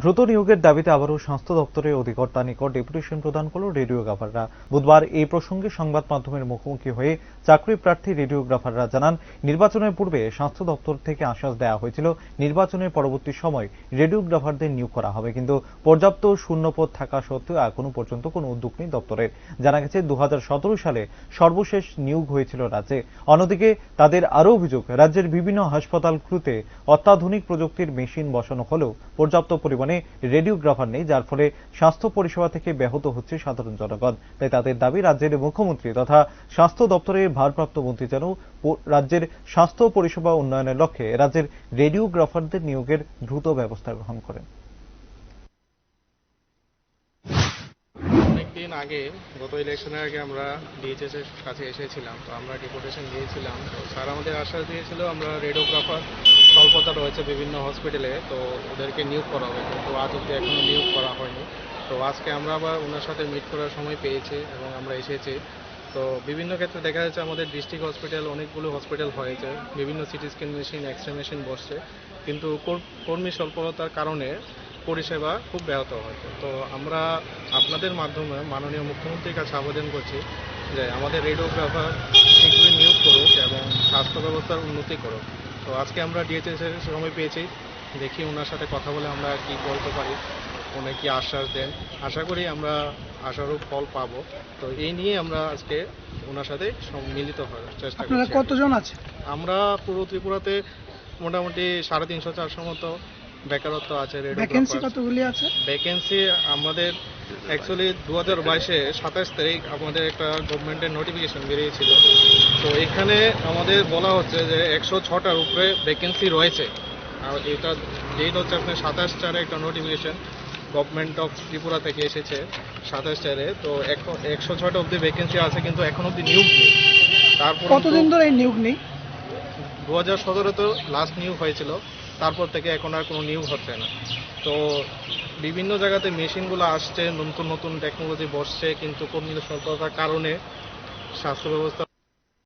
দ্রুত নিয়োগের দাবিতে আবারও স্বাস্থ্য দপ্তরের অধিকর্তার নিকট ডেপুটেশন প্রদান করল রেডিওগ্রাফাররা। বুধবার এই প্রসঙ্গে সংবাদ মাধ্যমের মুখোমুখি হয়ে চাকরি প্রার্থী রেডিওগ্রাফাররা জানান, নির্বাচনের পূর্বে স্বাস্থ্য দপ্তর থেকে আশ্বাস দেওয়া হয়েছিল নির্বাচনের পরবর্তী সময় রেডিওগ্রাফারদের নিয়োগ করা হবে, কিন্তু পর্যাপ্ত শূন্যপদ থাকা সত্ত্বেও এখনো পর্যন্ত কোনো উদ্যোগ নেই দপ্তরের। জানা গেছে 2017 সালে সর্বশেষ নিয়োগ হয়েছিল রাজ্যে। অন্যদিকে তাদের আরও অভিযোগ, রাজ্যের বিভিন্ন হাসপাতালগুলোতে অত্যাধুনিক প্রযুক্তির মেশিন বসানো হলেও পর্যাপ্ত পরিমাণে রেডিওগ্রাফার নেই, যার ফলে স্বাস্থ্য পরিষেবা থেকে ব্যাহত হচ্ছে সাধারণ জনগণ। তাই তাদের দাবি, রাজ্যের মুখ্যমন্ত্রী তথা স্বাস্থ্য দপ্তরের ভারপ্রাপ্ত মন্ত্রী যেন রাজ্যের স্বাস্থ্য পরিষেবা উন্নয়নের লক্ষ্যে রাজ্যের রেডিওগ্রাফারদের নিয়োগের দ্রুত ব্যবস্থা গ্রহণ করেন। অনেকদিন আগে, গত ইলেকশনের আগে আমরা ডিএইচএস এর কাছে এসেছিলাম, তো আমরা ডেপুটেশন দিয়েছিলাম। তো স্যার আমাদের আশ্বাস দিয়েছিল আমরা রেডিওগ্রাফার স্বল্পতা রয়েছে বিভিন্ন হসপিটালে, তো ওদেরকে নিয়োগ করা হবে, কিন্তু আজ অব্দি এখনো নিয়োগ করা হয়নি। তো আজকে আমরা আবার ওনার সাথে মিট করার সময় পেয়েছি এবং আমরা এসেছি। তো বিভিন্ন ক্ষেত্রে দেখা যাচ্ছে আমাদের ডিস্ট্রিক্ট হসপিটাল, অনেকগুলো হসপিটাল হয়েছে, বিভিন্ন CT scan machine, X ray machine বসছে, কিন্তু কর্মী স্বল্পতার কারণে পরিষেবা খুব ব্যাহত হয়েছে। তো আমরা আপনাদের মাধ্যমে মাননীয় মুখ্যমন্ত্রীর কাছে আবেদন করছি যে আমাদের রেডিওগ্রাফার শীঘ্রই নিয়োগ করুক এবং স্বাস্থ্য ব্যবস্থার উন্নতি করুক। তো আজকে আমরা ডিএইচএস এর সময় পেয়েছি, দেখি ওনার সাথে কথা বলে আমরা কি বলতে পারি, উনি কি আশ্বাস দেন। আশা করি আমরা আশারূপ ফল পাবো। তো এই নিয়ে আমরা আজকে ওনার সাথে মিলিত হওয়ার চেষ্টা আপনারা করছি। কতজন আছে? আমরা পুরো ত্রিপুরাতে মোটামুটি 350-400 মতো বেকারত্ব আছে। ভ্যাকেন্সি কতগুলি আছে? ভ্যাকেন্সি আমাদের অ্যাকচুয়ালি 2022-এ 27 তারিখ আমাদের একটা গভর্নমেন্টের নোটিফিকেশন বেরিয়েছিল। তো এখানে আমাদের বলা হচ্ছে যে 106টার উপরে ভ্যাকেন্সি রয়েছে। আর এটা ডেট হচ্ছে আপনার 27/4 একটা নোটিফিকেশন গভর্নমেন্ট অফ ত্রিপুরা থেকে এসেছে 27/4-এ। তো 106টা অব্দি ভ্যাকেন্সি আছে, কিন্তু এখন অব্দি নিয়োগ নেই। তারপর কতদিন ধরে এই নিয়োগ নেই? 2017-তে লাস্ট নিয়োগ হয়েছিল, তারপর থেকে এখন আর কোনো নিয়োগ হচ্ছে না। তো বিভিন্ন জায়গাতে মেশিনগুলো আসছে, নতুন নতুন টেকনোলজি বসছে, কিন্তু কর্মী স্বল্পতার কারণে স্বাস্থ্য ব্যবস্থা